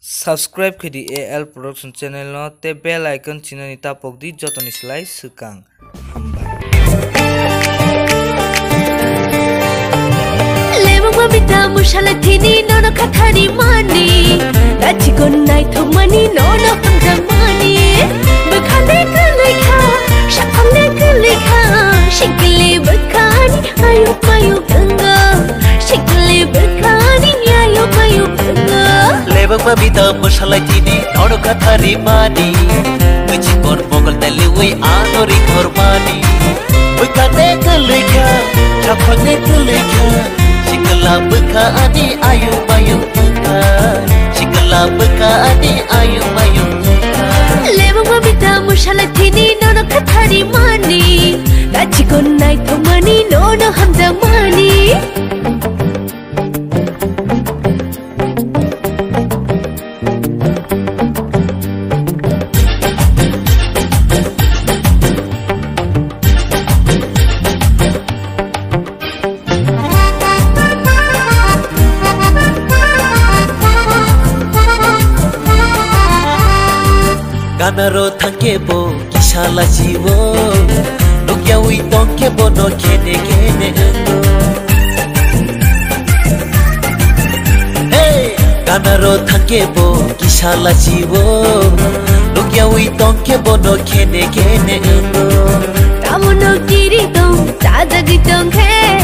Subscribe ke di AL Production channel no te bell icon china ni tapok di jotoni slai sukang. Lebang mabita mushala thini nono kathari mani rachi gonai thomani nono hamdamani bakhale kalekha shakhale kalekha shikle bakhani ayu mayu ganga shikle bakhani ayu mayu ganga Lebang mabita mushala thini nono kathari mani rachi gon bogal tali ui anori kormani bakhale kalekha shakhale kalekha Shikala beka ani ayu mayu buka Shikala beka ani ayu mayu buka Lebang mabita mushala thini nono kathari mani rachi gonai thomani nono hamdamani Ganaro thangkebo kishala jiwo Nukya ui tongkebo no kene kene endo Hey! Ganaro thangkebo kishala jiwo Nukya ui tongkebo no kene kene endo Tamono kiri tong tadagi tong he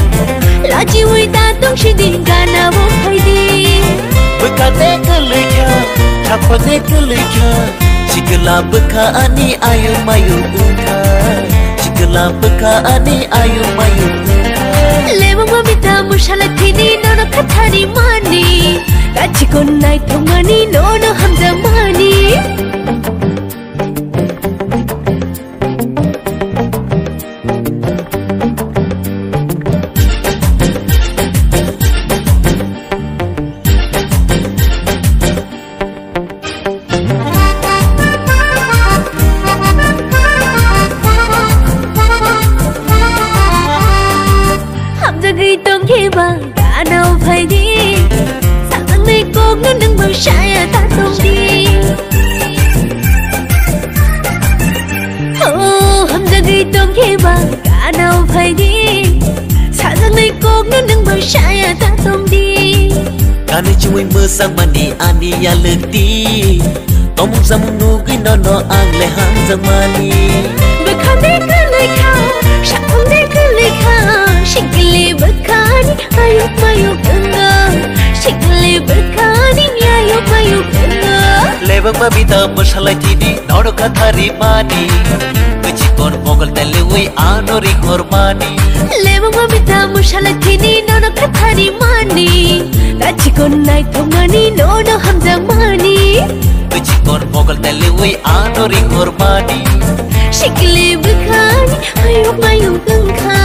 Laji ui ta tong shidi gana wo phaidi Bekane kelekha Chapane kelekha Shikala beka ani ayu mayu buka Shikala beka ani ayu mayu buka Lebang mabita mushala thini nono kathari mani rachi gonai thomani nono hamdamani Hamdagi tong keba gana phaidi Sang nei kok no nang bang shaya ta tong di Oh hamdagi tong keba gana phaidi Sang nei kok no nang bang shaya ta tong di Kani chui mơ sang mani ani ya lekti Tom zamung nugi nono ang le hang zamani Bakhane kalekha shakhane kalekha Shikle bakhani ayu mayu ganga Shikle bakhani ayu mayu ganga Lebang mabita mushala thini nono kathari mani Kachi kon mogal tali ui anori kormani Lebang mabita mushala thini nono kathari mani rachi gonai thomani nono hamdamani Kachi kon mogal tali ui anori kormani Shikle bakhani ayu mayu ganga